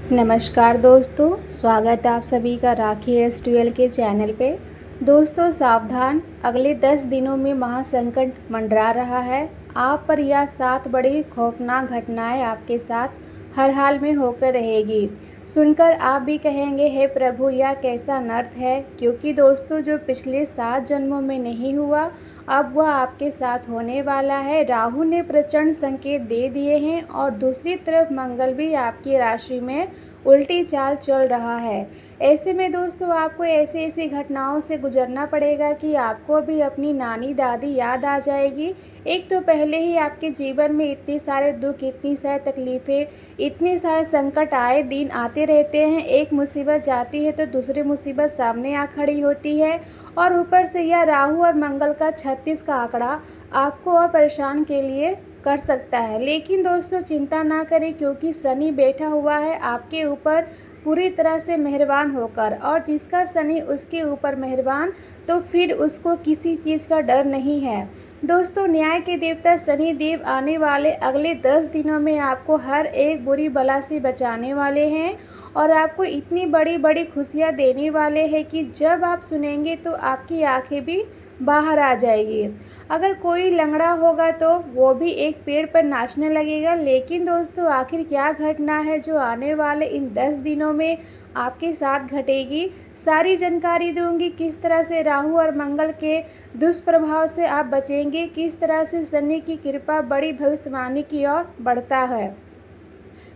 नमस्कार दोस्तों, स्वागत है आप सभी का राखी एस ट्वेल्व के चैनल पे। दोस्तों सावधान, अगले 10 दिनों में महासंकट मंडरा रहा है। आप पर यह 7 बड़ी खौफनाक घटनाएं आपके साथ हर हाल में होकर रहेगी। सुनकर आप भी कहेंगे, हे प्रभु, यह कैसा अनर्थ है। क्योंकि दोस्तों, जो पिछले 7 जन्मों में नहीं हुआ, अब वह आपके साथ होने वाला है। राहु ने प्रचंड संकेत दे दिए हैं और दूसरी तरफ मंगल भी आपकी राशि में उल्टी चाल चल रहा है। ऐसे में दोस्तों, आपको ऐसी ऐसी घटनाओं से गुजरना पड़ेगा कि आपको भी अपनी नानी दादी याद आ जाएगी। एक तो पहले ही आपके जीवन में इतने सारे दुख, इतनी सारी तकलीफ़ें, इतने सारे संकट आए दिन आते रहते हैं। एक मुसीबत जाती है तो दूसरी मुसीबत सामने आ खड़ी होती है और ऊपर से यह राहु और मंगल का 36 का आंकड़ा आपको और परेशान के लिए कर सकता है। लेकिन दोस्तों चिंता ना करें, क्योंकि शनि बैठा हुआ है आपके ऊपर पूरी तरह से मेहरबान होकर, और जिसका शनि उसके ऊपर मेहरबान, तो फिर उसको किसी चीज़ का डर नहीं है। दोस्तों, न्याय के देवता शनि देव आने वाले अगले 10 दिनों में आपको हर एक बुरी बला से बचाने वाले हैं और आपको इतनी बड़ी बड़ी खुशियाँ देने वाले हैं कि जब आप सुनेंगे तो आपकी आंखें भी बाहर आ जाएगी। अगर कोई लंगड़ा होगा तो वो भी एक पेड़ पर नाचने लगेगा। लेकिन दोस्तों, आखिर क्या घटना है जो आने वाले इन 10 दिनों में आपके साथ घटेगी, सारी जानकारी दूंगी। किस तरह से राहु और मंगल के दुष्प्रभाव से आप बचेंगे, किस तरह से शनि की कृपा बड़ी भविष्यवाणी की ओर बढ़ता है।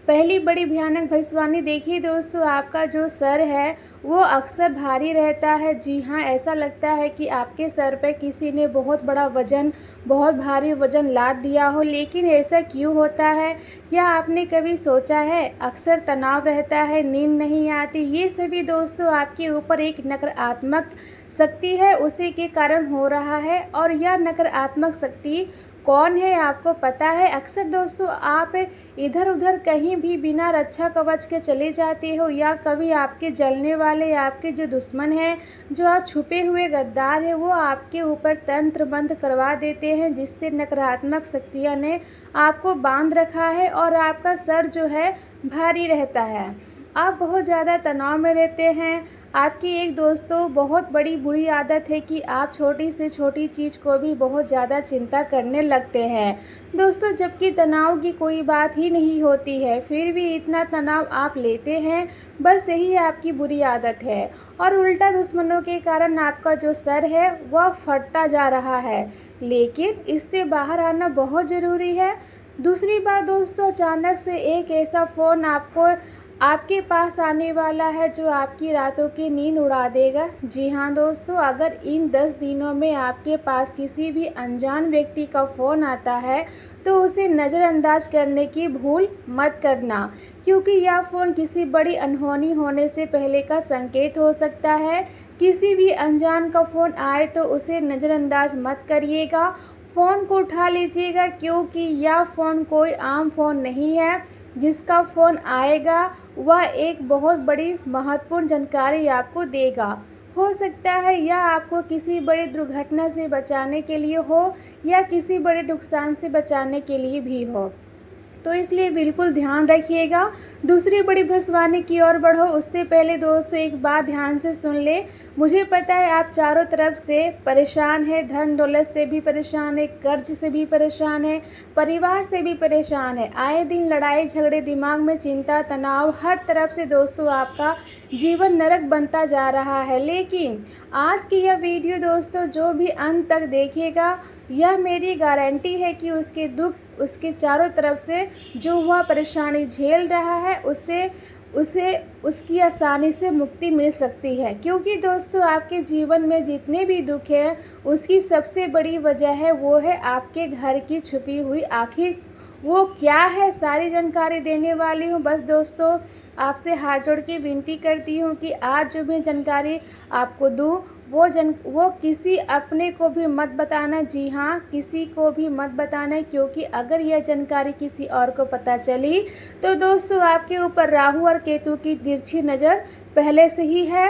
पहली बड़ी भयानक भविष्यवाणी देखिए दोस्तों, आपका जो सर है वो अक्सर भारी रहता है। जी हाँ, ऐसा लगता है कि आपके सर पे किसी ने बहुत बड़ा वज़न, बहुत भारी वज़न लाद दिया हो। लेकिन ऐसा क्यों होता है? क्या आपने कभी सोचा है? अक्सर तनाव रहता है, नींद नहीं आती। ये सभी दोस्तों आपके ऊपर एक नकारात्मक शक्ति है, उसी के कारण हो रहा है। और यह नकारात्मक शक्ति कौन है आपको पता है? अक्सर दोस्तों आप इधर उधर कहीं भी बिना रक्षा कवच के चले जाते हो, या कभी आपके जलने वाले, आपके जो दुश्मन हैं, जो आज छुपे हुए गद्दार हैं, वो आपके ऊपर तंत्र मंत्र करवा देते हैं, जिससे नकारात्मक शक्तियाँ ने आपको बांध रखा है और आपका सर जो है भारी रहता है। आप बहुत ज़्यादा तनाव में रहते हैं। आपकी एक दोस्तों बहुत बड़ी बुरी आदत है कि आप छोटी से छोटी चीज़ को भी बहुत ज़्यादा चिंता करने लगते हैं दोस्तों, जबकि तनाव की कोई बात ही नहीं होती है, फिर भी इतना तनाव आप लेते हैं। बस यही आपकी बुरी आदत है और उल्टा दुश्मनों के कारण आपका जो सर है वह फटता जा रहा है। लेकिन इससे बाहर आना बहुत ज़रूरी है। दूसरी बात दोस्तों, अचानक से एक ऐसा फ़ोन आपके पास आने वाला है जो आपकी रातों की नींद उड़ा देगा। जी हाँ दोस्तों, अगर इन 10 दिनों में आपके पास किसी भी अनजान व्यक्ति का फ़ोन आता है तो उसे नज़रअंदाज करने की भूल मत करना, क्योंकि यह फ़ोन किसी बड़ी अनहोनी होने से पहले का संकेत हो सकता है। किसी भी अनजान का फ़ोन आए तो उसे नज़रअंदाज मत करिएगा, फ़ोन को उठा लीजिएगा, क्योंकि यह फ़ोन कोई आम फ़ोन नहीं है। जिसका फ़ोन आएगा वह एक बहुत बड़ी महत्वपूर्ण जानकारी आपको देगा। हो सकता है यह आपको किसी बड़ी दुर्घटना से बचाने के लिए हो या किसी बड़े नुकसान से बचाने के लिए भी हो, तो इसलिए बिल्कुल ध्यान रखिएगा। दूसरी बड़ी भविष्यवाणी की ओर बढ़ो उससे पहले दोस्तों एक बात ध्यान से सुन ले। मुझे पता है आप चारों तरफ से परेशान हैं, धन दौलत से भी परेशान है, कर्ज से भी परेशान है, परिवार से भी परेशान है। आए दिन लड़ाई झगड़े, दिमाग में चिंता, तनाव, हर तरफ से दोस्तों आपका जीवन नरक बनता जा रहा है। लेकिन आज की यह वीडियो दोस्तों जो भी अंत तक देखेगा, यह मेरी गारंटी है कि उसके दुख, उसके चारों तरफ से जो वह परेशानी झेल रहा है उसे उसकी आसानी से मुक्ति मिल सकती है। क्योंकि दोस्तों आपके जीवन में जितने भी दुख हैं उसकी सबसे बड़ी वजह है वो है आपके घर की छुपी हुई। आखिर वो क्या है, सारी जानकारी देने वाली हूँ। बस दोस्तों आपसे हाथ जोड़ के विनती करती हूँ कि आज जो मैं जानकारी आपको दूँ वो किसी अपने को भी मत बताना। जी हाँ, किसी को भी मत बताना, क्योंकि अगर यह जानकारी किसी और को पता चली तो दोस्तों आपके ऊपर राहु और केतु की तिरछी नज़र पहले से ही है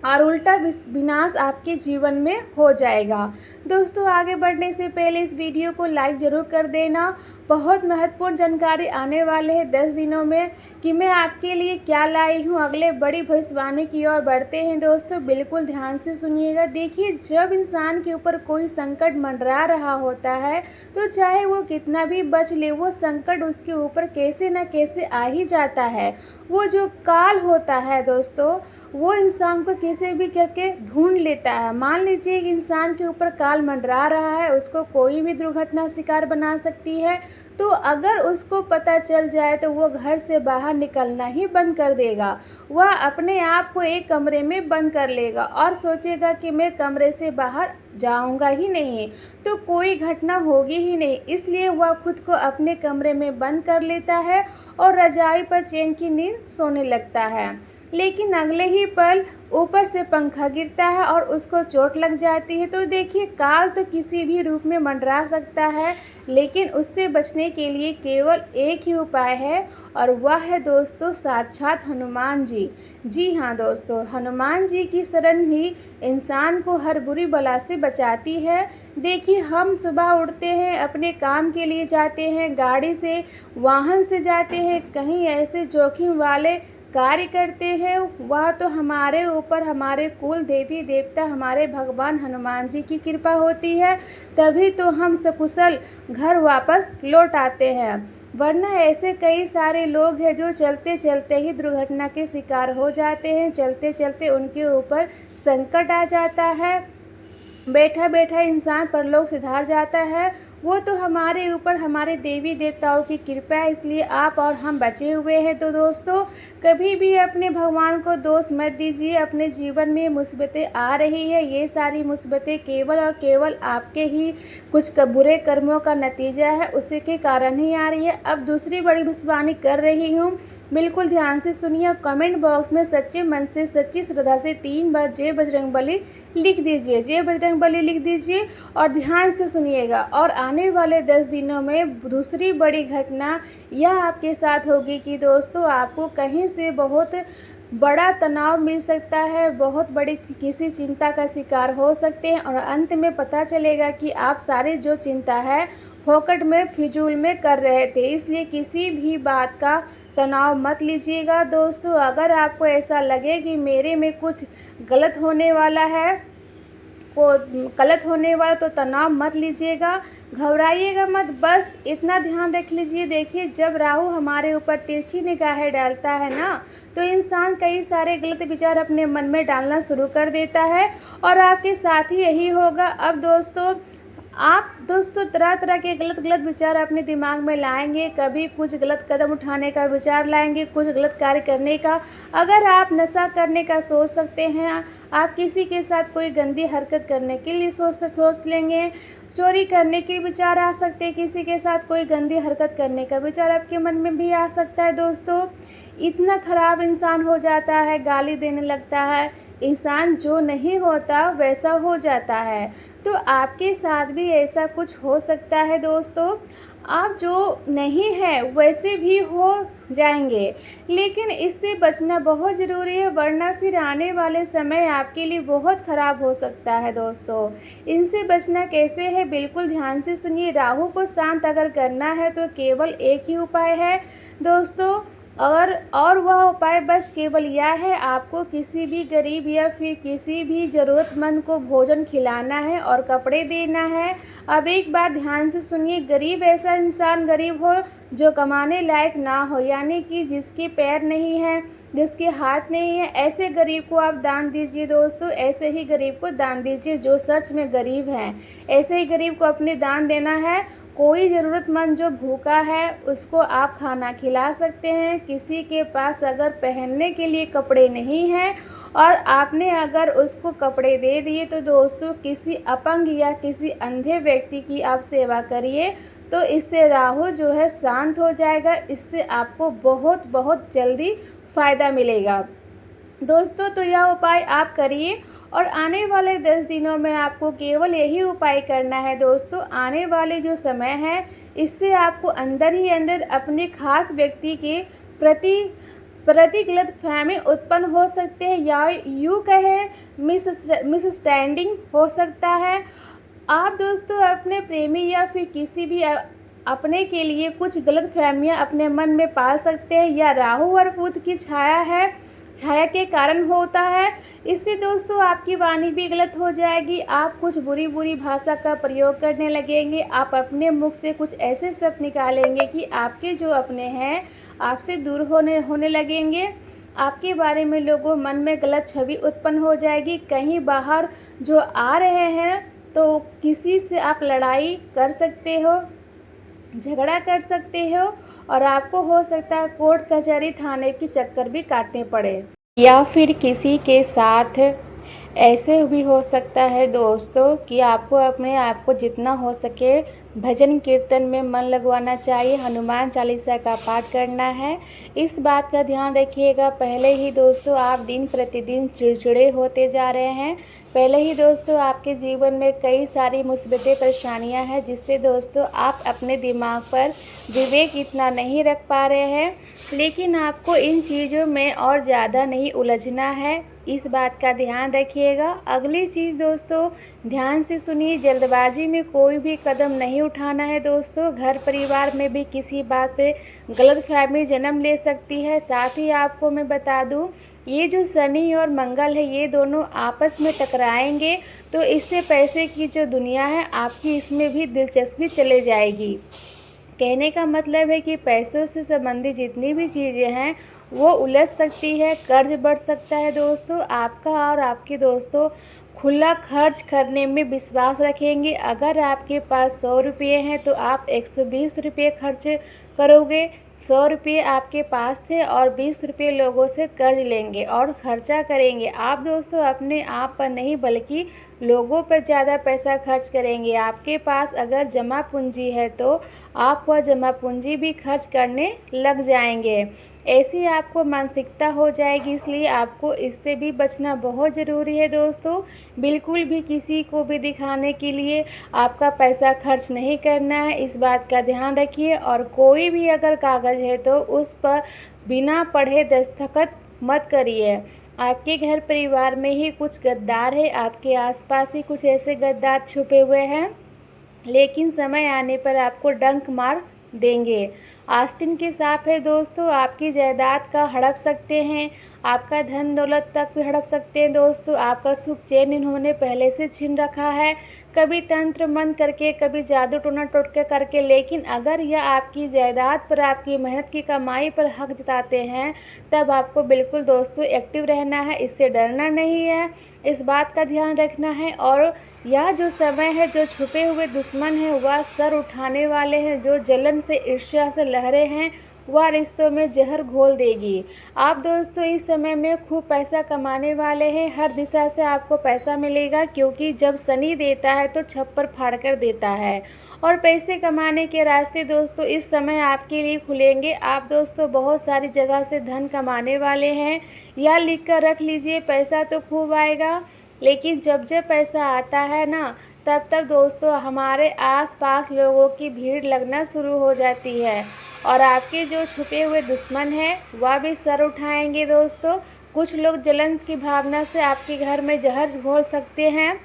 और उल्टा विनाश आपके जीवन में हो जाएगा। दोस्तों आगे बढ़ने से पहले इस वीडियो को लाइक ज़रूर कर देना। बहुत महत्वपूर्ण जानकारी आने वाले हैं 10 दिनों में कि मैं आपके लिए क्या लाई हूँ। अगले बड़ी भविष्यवाणी की ओर बढ़ते हैं दोस्तों, बिल्कुल ध्यान से सुनिएगा। देखिए, जब इंसान के ऊपर कोई संकट मंडरा रहा होता है तो चाहे वो कितना भी बच ले, वो संकट उसके ऊपर कैसे न कैसे आ ही जाता है। वो जो काल होता है दोस्तों, वो इंसान को कैसे भी करके ढूंढ लेता है। मान लीजिए कि इंसान के ऊपर काल मंडरा रहा है, उसको कोई भी दुर्घटना शिकार बना सकती है। तो अगर उसको पता चल जाए तो वो घर से बाहर निकलना ही बंद कर देगा। वह अपने आप को एक कमरे में बंद कर लेगा और सोचेगा कि मैं कमरे से बाहर जाऊंगा ही नहीं, तो कोई घटना होगी ही नहीं। इसलिए वह खुद को अपने कमरे में बंद कर लेता है और रजाई पर चैन की नींद सोने लगता है। लेकिन अगले ही पल ऊपर से पंखा गिरता है और उसको चोट लग जाती है। तो देखिए, काल तो किसी भी रूप में मंडरा सकता है, लेकिन उससे बचने के लिए केवल एक ही उपाय है और वह है दोस्तों साक्षात हनुमान जी। जी हाँ दोस्तों, हनुमान जी की शरण ही इंसान को हर बुरी बला से बचाती है। देखिए, हम सुबह उठते हैं, अपने काम के लिए जाते हैं, गाड़ी से वाहन से जाते हैं, कहीं ऐसे जोखिम वाले कार्य करते हैं, वह तो हमारे ऊपर हमारे कुल देवी देवता हमारे भगवान हनुमान जी की कृपा होती है, तभी तो हम सकुशल घर वापस लौट आते हैं। वरना ऐसे कई सारे लोग हैं जो चलते चलते ही दुर्घटना के शिकार हो जाते हैं, चलते चलते उनके ऊपर संकट आ जाता है, बैठा बैठा इंसान परलोक सिधार जाता है। वो तो हमारे ऊपर हमारे देवी देवताओं की कृपा है, इसलिए आप और हम बचे हुए हैं। तो दोस्तों, कभी भी अपने भगवान को दोष मत दीजिए। अपने जीवन में मुसीबतें आ रही है, ये सारी मुसीबतें केवल और केवल आपके ही कुछ बुरे कर्मों का नतीजा है, उसी के कारण ही आ रही है। अब दूसरी बड़ी भविष्यवाणी कर रही हूँ, बिल्कुल ध्यान से सुनिए। कमेंट बॉक्स में सच्चे मन से सच्ची श्रद्धा से 3 बार जय बजरंगबली लिख दीजिए, जय बजरंगबली लिख दीजिए और ध्यान से सुनिएगा। और आने वाले 10 दिनों में दूसरी बड़ी घटना यह आपके साथ होगी कि दोस्तों आपको कहीं से बहुत बड़ा तनाव मिल सकता है, बहुत बड़ी किसी चिंता का शिकार हो सकते हैं और अंत में पता चलेगा कि आप सारी जो चिंता है फोकट में फिजूल में कर रहे थे। इसलिए किसी भी बात का तनाव मत लीजिएगा दोस्तों। अगर आपको ऐसा लगे कि मेरे में कुछ गलत होने वाला है, तो तनाव मत लीजिएगा, घबराइएगा मत, बस इतना ध्यान रख लीजिए। देखिए, जब राहु हमारे ऊपर तिरछी निगाहें डालता है ना, तो इंसान कई सारे गलत विचार अपने मन में डालना शुरू कर देता है और आपके साथ ही यही होगा। अब दोस्तों तरह तरह के गलत विचार अपने दिमाग में लाएंगे, कभी कुछ गलत कदम उठाने का विचार लाएंगे, कुछ गलत कार्य करने का। अगर आप नशा करने का सोच सकते हैं, आप किसी के साथ कोई गंदी हरकत करने के लिए सोच लेंगे, चोरी करने के विचार आ सकते हैं, किसी के साथ कोई गंदी हरकत करने का विचार आपके मन में भी आ सकता है। दोस्तों, इतना खराब इंसान हो जाता है, गाली देने लगता है, इंसान जो नहीं होता वैसा हो जाता है। तो आपके साथ भी ऐसा कुछ हो सकता है दोस्तों, आप जो नहीं है वैसे भी हो जाएंगे, लेकिन इससे बचना बहुत ज़रूरी है, वरना फिर आने वाले समय आपके लिए बहुत ख़राब हो सकता है। दोस्तों, इनसे बचना कैसे है, बिल्कुल ध्यान से सुनिए। राहु को शांत अगर करना है तो केवल एक ही उपाय है दोस्तों, और वह उपाय बस केवल यह है, आपको किसी भी गरीब या फिर किसी भी ज़रूरतमंद को भोजन खिलाना है और कपड़े देना है। अब एक बात ध्यान से सुनिए, गरीब ऐसा इंसान गरीब हो जो कमाने लायक ना हो, यानी कि जिसके पैर नहीं है, जिसके हाथ नहीं है, ऐसे गरीब को आप दान दीजिए दोस्तों। ऐसे ही गरीब को दान दीजिए जो सच में गरीब हैं, ऐसे ही गरीब को अपने दान देना है। कोई ज़रूरतमंद जो भूखा है उसको आप खाना खिला सकते हैं। किसी के पास अगर पहनने के लिए कपड़े नहीं हैं और आपने अगर उसको कपड़े दे दिए, तो दोस्तों किसी अपंग या किसी अंधे व्यक्ति की आप सेवा करिए, तो इससे राहु जो है शांत हो जाएगा। इससे आपको बहुत बहुत जल्दी फ़ायदा मिलेगा दोस्तों। तो यह उपाय आप करिए और आने वाले 10 दिनों में आपको केवल यही उपाय करना है दोस्तों। आने वाले जो समय है, इससे आपको अंदर ही अंदर अपने खास व्यक्ति के प्रति गलतफहमी उत्पन्न हो सकते हैं, या यूँ कहें मिसअंडरस्टैंडिंग हो सकता है। आप दोस्तों अपने प्रेमी या फिर किसी भी अपने के लिए कुछ गलत फहमियाँ अपने मन में पाल सकते हैं, या राहु और बुध की छाया के कारण होता है। इससे दोस्तों आपकी वाणी भी गलत हो जाएगी, आप कुछ बुरी बुरी भाषा का प्रयोग करने लगेंगे, आप अपने मुख से कुछ ऐसे शब्द निकालेंगे कि आपके जो अपने हैं आपसे दूर होने लगेंगे। आपके बारे में लोगों मन में गलत छवि उत्पन्न हो जाएगी। कहीं बाहर जो आ रहे हैं तो किसी से आप लड़ाई कर सकते हो, झगड़ा कर सकते हो, और आपको हो सकता है कोर्ट कचहरी थाने की चक्कर भी काटने पड़े, या फिर किसी के साथ ऐसे भी हो सकता है दोस्तों कि आपको अपने आप को जितना हो सके भजन कीर्तन में मन लगवाना चाहिए, हनुमान चालीसा का पाठ करना है। इस बात का ध्यान रखिएगा। पहले ही दोस्तों आप दिन प्रतिदिन चिड़चिड़े होते जा रहे हैं, पहले ही दोस्तों आपके जीवन में कई सारी मुसीबतें परेशानियां हैं, जिससे दोस्तों आप अपने दिमाग पर विवेक इतना नहीं रख पा रहे हैं। लेकिन आपको इन चीज़ों में और ज़्यादा नहीं उलझना है, इस बात का ध्यान रखिएगा। अगली चीज़ दोस्तों ध्यान से सुनिए, जल्दबाजी में कोई भी कदम नहीं उठाना है दोस्तों। घर परिवार में भी किसी बात पे गलतफहमी जन्म ले सकती है। साथ ही आपको मैं बता दूं, ये जो शनि और मंगल है ये दोनों आपस में टकराएंगे, तो इससे पैसे की जो दुनिया है आपकी इसमें भी दिलचस्पी चले जाएगी। कहने का मतलब है कि पैसों से संबंधित जितनी भी चीज़ें हैं वो उलझ सकती है, कर्ज बढ़ सकता है दोस्तों। आपका और आपके दोस्तों खुला खर्च करने में विश्वास रखेंगे। अगर आपके पास 100 रुपये हैं तो आप 120 रुपये खर्च करोगे। 100 रुपये आपके पास थे और 20 रुपये लोगों से कर्ज लेंगे और खर्चा करेंगे। आप दोस्तों अपने आप पर नहीं बल्कि लोगों पर ज़्यादा पैसा खर्च करेंगे। आपके पास अगर जमा पूंजी है तो आप वह जमा पूंजी भी खर्च करने लग जाएंगे। ऐसी आपको मानसिकता हो जाएगी, इसलिए आपको इससे भी बचना बहुत ज़रूरी है दोस्तों। बिल्कुल भी किसी को भी दिखाने के लिए आपका पैसा खर्च नहीं करना है, इस बात का ध्यान रखिए। और कोई भी अगर कागज़ है तो उस पर बिना पढ़े दस्तखत मत करिए। आपके घर परिवार में ही कुछ गद्दार है, आपके आसपास ही कुछ ऐसे गद्दार छुपे हुए हैं, लेकिन समय आने पर आपको डंक मार देंगे। आस्तीन के सांप है दोस्तों, आपकी जायदाद का हड़प सकते हैं, आपका धन दौलत तक भी हड़प सकते हैं दोस्तों। आपका सुख चैन इन्होंने पहले से छीन रखा है, कभी तंत्र मंत्र करके, कभी जादू टोना टोटके करके। लेकिन अगर यह आपकी जायदाद पर, आपकी मेहनत की कमाई पर हक जताते हैं, तब आपको बिल्कुल दोस्तों एक्टिव रहना है, इससे डरना नहीं है, इस बात का ध्यान रखना है। और यह जो समय है, जो छुपे हुए दुश्मन हैं वह सर उठाने वाले हैं, जो जलन से ईर्ष्या से लहरें हैं वह रिश्तों में जहर घोल देगी। आप दोस्तों इस समय में खूब पैसा कमाने वाले हैं, हर दिशा से आपको पैसा मिलेगा, क्योंकि जब शनि देता है तो छप्पर फाड़ कर देता है। और पैसे कमाने के रास्ते दोस्तों इस समय आपके लिए खुलेंगे। आप दोस्तों बहुत सारी जगह से धन कमाने वाले हैं, या लिख कर रख लीजिए, पैसा तो खूब आएगा। लेकिन जब जब पैसा आता है ना, तब तब दोस्तों हमारे आसपास लोगों की भीड़ लगना शुरू हो जाती है, और आपके जो छुपे हुए दुश्मन हैं वह भी सर उठाएंगे दोस्तों। कुछ लोग जलन की भावना से आपके घर में जहर घोल सकते हैं।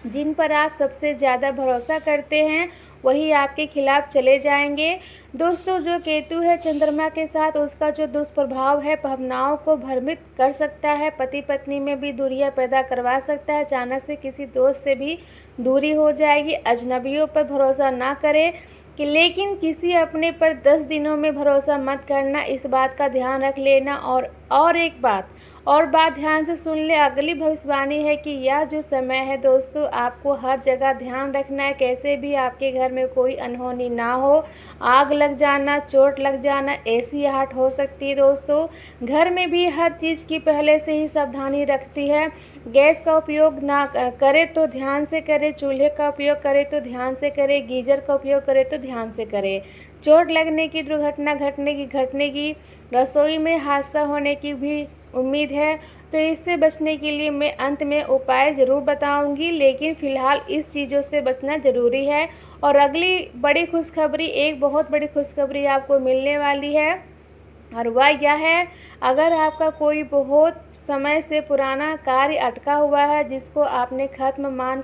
जिन पर आप सबसे ज़्यादा भरोसा करते हैं वही आपके खिलाफ चले जाएंगे दोस्तों। जो केतु है चंद्रमा के साथ, उसका जो दुष्प्रभाव है भावनाओं को भ्रमित कर सकता है, पति पत्नी में भी दूरियां पैदा करवा सकता है, अचानक से किसी दोस्त से भी दूरी हो जाएगी। अजनबियों पर भरोसा ना करें, लेकिन किसी अपने पर 10 दिनों में भरोसा मत करना, इस बात का ध्यान रख लेना। और एक बात ध्यान से सुन ले, अगली भविष्यवाणी है कि यह जो समय है दोस्तों आपको हर जगह ध्यान रखना है, कैसे भी आपके घर में कोई अनहोनी ना हो, आग लग जाना, चोट लग जाना, ऐसी आहट हो सकती है दोस्तों। घर में भी हर चीज़ की पहले से ही सावधानी रखती है। गैस का उपयोग ना करे तो ध्यान से करे, चूल्हे का उपयोग करे तो ध्यान से करे, गीजर का उपयोग करे तो ध्यान से करे। चोट लगने की, दुर्घटना घटने की, रसोई में हादसा होने की भी उम्मीद है, तो इससे बचने के लिए मैं अंत में उपाय ज़रूर बताऊंगी, लेकिन फ़िलहाल इस चीज़ों से बचना ज़रूरी है। और अगली बड़ी खुशखबरी, एक बहुत बड़ी खुशखबरी आपको मिलने वाली है। और वह यह है, अगर आपका कोई बहुत समय से पुराना कार्य अटका हुआ है जिसको आपने ख़त्म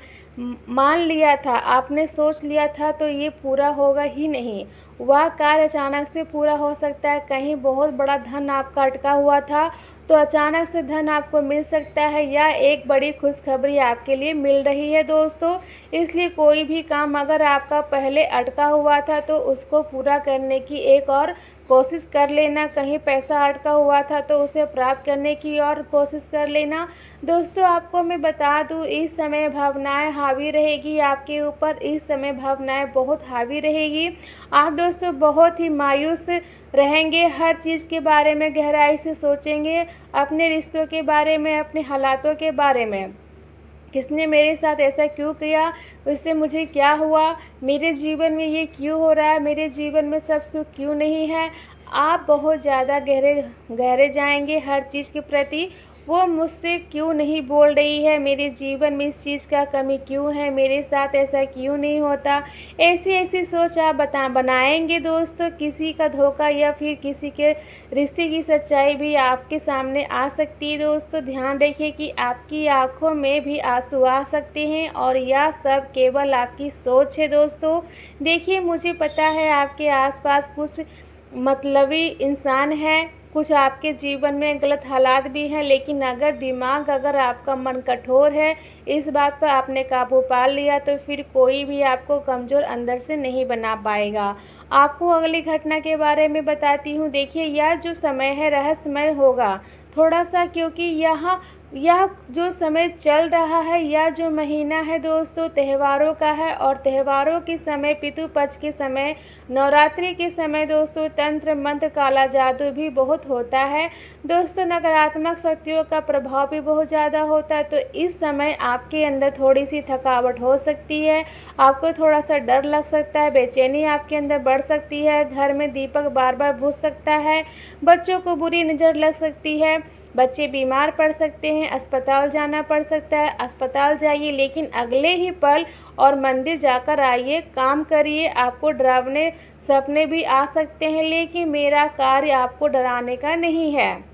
मान लिया था, आपने सोच लिया था, तो ये पूरा होगा ही नहीं। वह कार्य अचानक से पूरा हो सकता है। कहीं बहुत बड़ा धन आपका अटका हुआ था तो अचानक से धन आपको मिल सकता है, या एक बड़ी खुशखबरी आपके लिए मिल रही है दोस्तों। इसलिए कोई भी काम अगर आपका पहले अटका हुआ था तो उसको पूरा करने की एक और कोशिश कर लेना। कहीं पैसा अटका हुआ था तो उसे प्राप्त करने की और कोशिश कर लेना। दोस्तों आपको मैं बता दूं, इस समय भावनाएं हावी रहेगी आपके ऊपर। इस समय भावनाएं बहुत हावी रहेगी। आप दोस्तों बहुत ही मायूस रहेंगे, हर चीज़ के बारे में गहराई से सोचेंगे, अपने रिश्तों के बारे में, अपने हालातों के बारे में। किसने मेरे साथ ऐसा क्यों किया, उससे मुझे क्या हुआ, मेरे जीवन में ये क्यों हो रहा है, मेरे जीवन में सब सुख क्यों नहीं है। आप बहुत ज़्यादा गहरे जाएंगे हर चीज़ के प्रति। वो मुझसे क्यों नहीं बोल रही है, मेरे जीवन में इस चीज़ का कमी क्यों है, मेरे साथ ऐसा क्यों नहीं होता। ऐसी ऐसी सोच आप बनाएंगे दोस्तों। किसी का धोखा या फिर किसी के रिश्ते की सच्चाई भी आपके सामने आ सकती है दोस्तों। ध्यान रखिए कि आपकी आंखों में भी आंसू आ सकते हैं और यह सब केवल आपकी सोच है दोस्तों। देखिए मुझे पता है आपके आसपास कुछ मतलबी इंसान है, कुछ आपके जीवन में गलत हालात भी हैं, लेकिन अगर आपका मन कठोर है, इस बात पर आपने काबू पा लिया, तो फिर कोई भी आपको कमज़ोर अंदर से नहीं बना पाएगा। आपको अगली घटना के बारे में बताती हूँ। देखिए यह जो समय है रहस्यमय होगा थोड़ा सा, क्योंकि यह जो समय चल रहा है, यह जो महीना है दोस्तों त्योहारों का है। और त्योहारों के समय, पितृ पक्ष के समय, नवरात्रि के समय दोस्तों तंत्र मंत्र काला जादू भी बहुत होता है दोस्तों। नकारात्मक शक्तियों का प्रभाव भी बहुत ज़्यादा होता है। तो इस समय आपके अंदर थोड़ी सी थकावट हो सकती है, आपको थोड़ा सा डर लग सकता है, बेचैनी आपके अंदर बढ़ सकती है, घर में दीपक बार बार बुझ सकता है, बच्चों को बुरी नज़र लग सकती है, बच्चे बीमार पड़ सकते हैं, अस्पताल जाना पड़ सकता है। अस्पताल जाइए लेकिन अगले ही पल और मंदिर जाकर आइए, काम करिए। आपको डरावने सपने भी आ सकते हैं, लेकिन मेरा कार्य आपको डराने का नहीं है,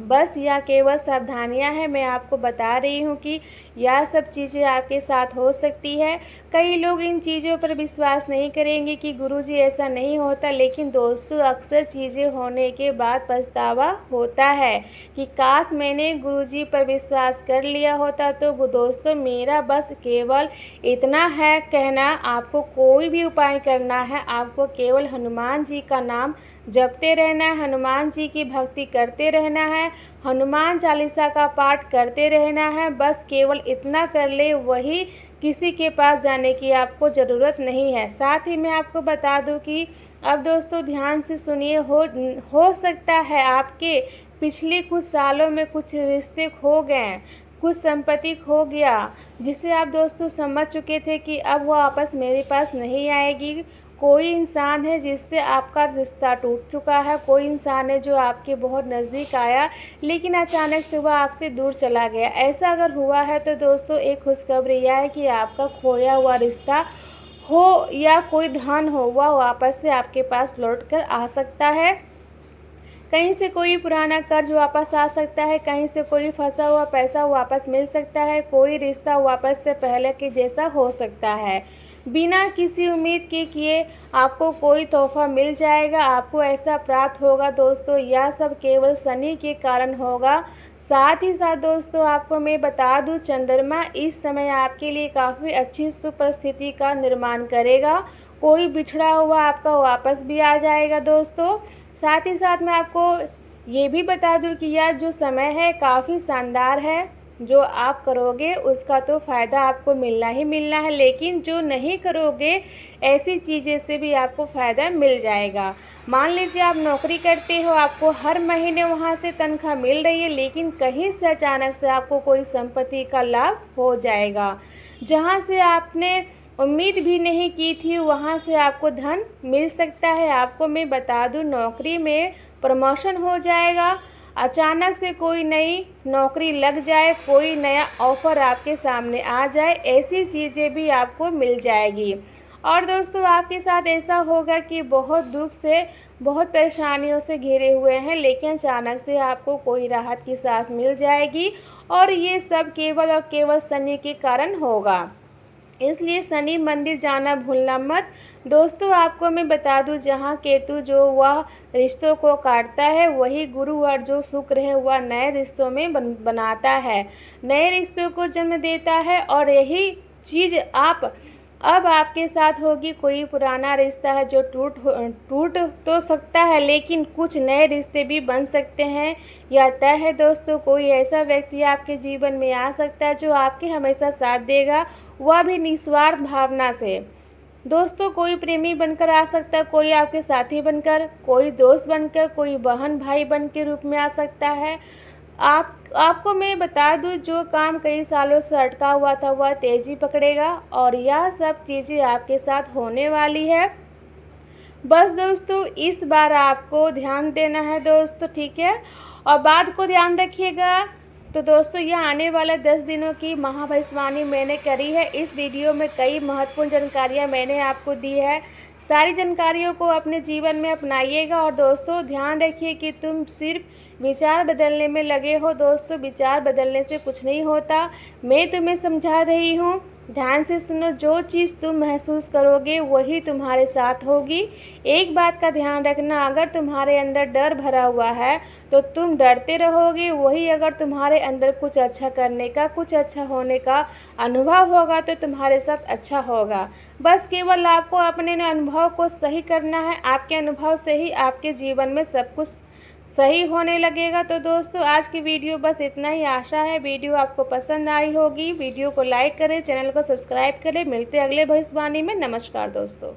बस यह केवल सावधानियां हैं। मैं आपको बता रही हूँ कि यह सब चीज़ें आपके साथ हो सकती है। कई लोग इन चीज़ों पर विश्वास नहीं करेंगे कि गुरुजी ऐसा नहीं होता, लेकिन दोस्तों अक्सर चीज़ें होने के बाद पछतावा होता है कि काश मैंने गुरुजी पर विश्वास कर लिया होता। तो दोस्तों मेरा बस केवल इतना है कहना, आपको कोई भी उपाय करना है, आपको केवल हनुमान जी का नाम जपते रहना है, हनुमान जी की भक्ति करते रहना है, हनुमान चालीसा का पाठ करते रहना है। बस केवल इतना कर ले, वही किसी के पास जाने की आपको ज़रूरत नहीं है। साथ ही मैं आपको बता दूं कि अब दोस्तों ध्यान से सुनिए, हो सकता है आपके पिछले कुछ सालों में कुछ रिश्ते खो गए, कुछ संपत्ति खो गया, जिसे आप दोस्तों समझ चुके थे कि अब वो वापस मेरे पास नहीं आएगी। कोई इंसान है जिससे आपका रिश्ता टूट चुका है, कोई इंसान है जो आपके बहुत नज़दीक आया लेकिन अचानक से वह आपसे दूर चला गया। ऐसा अगर हुआ है तो दोस्तों एक खुशखबरी यह है कि आपका खोया हुआ रिश्ता हो या कोई धन हो, वह वापस से आपके पास लौट कर आ सकता है। कहीं से कोई पुराना कर्ज वापस आ सकता है, कहीं से कोई फंसा हुआ पैसा वापस मिल सकता है, कोई रिश्ता वापस से पहले के जैसा हो सकता है। बिना किसी उम्मीद के किए आपको कोई तोहफा मिल जाएगा, आपको ऐसा प्राप्त होगा दोस्तों। यह सब केवल शनि के कारण होगा। साथ ही साथ दोस्तों आपको मैं बता दूं, चंद्रमा इस समय आपके लिए काफ़ी अच्छी शुभ परिस्थिति का निर्माण करेगा। कोई बिछड़ा हुआ आपका वापस भी आ जाएगा दोस्तों। साथ ही साथ मैं आपको ये भी बता दूं कि यह जो समय है काफ़ी शानदार है। जो आप करोगे उसका तो फ़ायदा आपको मिलना ही मिलना है, लेकिन जो नहीं करोगे ऐसी चीज़ें से भी आपको फ़ायदा मिल जाएगा। मान लीजिए आप नौकरी करते हो, आपको हर महीने वहाँ से तनख्वाह मिल रही है, लेकिन कहीं से अचानक से आपको कोई संपत्ति का लाभ हो जाएगा। जहाँ से आपने उम्मीद भी नहीं की थी वहाँ से आपको धन मिल सकता है। आपको मैं बता दूँ, नौकरी में प्रमोशन हो जाएगा, अचानक से कोई नई नौकरी लग जाए, कोई नया ऑफ़र आपके सामने आ जाए, ऐसी चीज़ें भी आपको मिल जाएगी। और दोस्तों आपके साथ ऐसा होगा कि बहुत दुख से बहुत परेशानियों से घिरे हुए हैं, लेकिन अचानक से आपको कोई राहत की सांस मिल जाएगी और ये सब केवल और केवल शनि के कारण होगा। इसलिए शनि मंदिर जाना भूलना मत। दोस्तों आपको मैं बता दूं, जहां केतु जो वह रिश्तों को काटता है, वही गुरु और जो शुक्र है वह नए रिश्तों में बनाता है, नए रिश्तों को जन्म देता है। और यही चीज़ अब आपके साथ होगी। कोई पुराना रिश्ता है जो टूट तो सकता है, लेकिन कुछ नए रिश्ते भी बन सकते हैं। यह तय है दोस्तों, कोई ऐसा व्यक्ति आपके जीवन में आ सकता है जो आपके हमेशा साथ देगा, वह भी निस्वार्थ भावना से। दोस्तों कोई प्रेमी बनकर आ सकता है, कोई आपके साथी बनकर, कोई दोस्त बनकर, कोई बहन भाई बन के रूप में आ सकता है। आपको मैं बता दूं, जो काम कई सालों से अटका हुआ था वह तेज़ी पकड़ेगा और यह सब चीज़ें आपके साथ होने वाली है। बस दोस्तों इस बार आपको ध्यान देना है दोस्तों, ठीक है, और बात को ध्यान रखिएगा। तो दोस्तों यह आने वाले 10 दिनों की महाभविष्यवाणी मैंने करी है। इस वीडियो में कई महत्वपूर्ण जानकारियाँ मैंने आपको दी है। सारी जानकारियों को अपने जीवन में अपनाइएगा। और दोस्तों ध्यान रखिए कि तुम सिर्फ विचार बदलने में लगे हो। दोस्तों विचार बदलने से कुछ नहीं होता, मैं तुम्हें समझा रही हूँ, ध्यान से सुनो। जो चीज़ तुम महसूस करोगे वही तुम्हारे साथ होगी। एक बात का ध्यान रखना, अगर तुम्हारे अंदर डर भरा हुआ है तो तुम डरते रहोगे, वही अगर तुम्हारे अंदर कुछ अच्छा करने का, कुछ अच्छा होने का अनुभव होगा तो तुम्हारे साथ अच्छा होगा। बस केवल आपको अपने अनुभव को सही करना है। आपके अनुभव से ही आपके जीवन में सब कुछ सही होने लगेगा। तो दोस्तों आज की वीडियो बस इतना ही। आशा है वीडियो आपको पसंद आई होगी। वीडियो को लाइक करें, चैनल को सब्सक्राइब करें। मिलते हैं अगले भविष्यवाणी में। नमस्कार दोस्तों।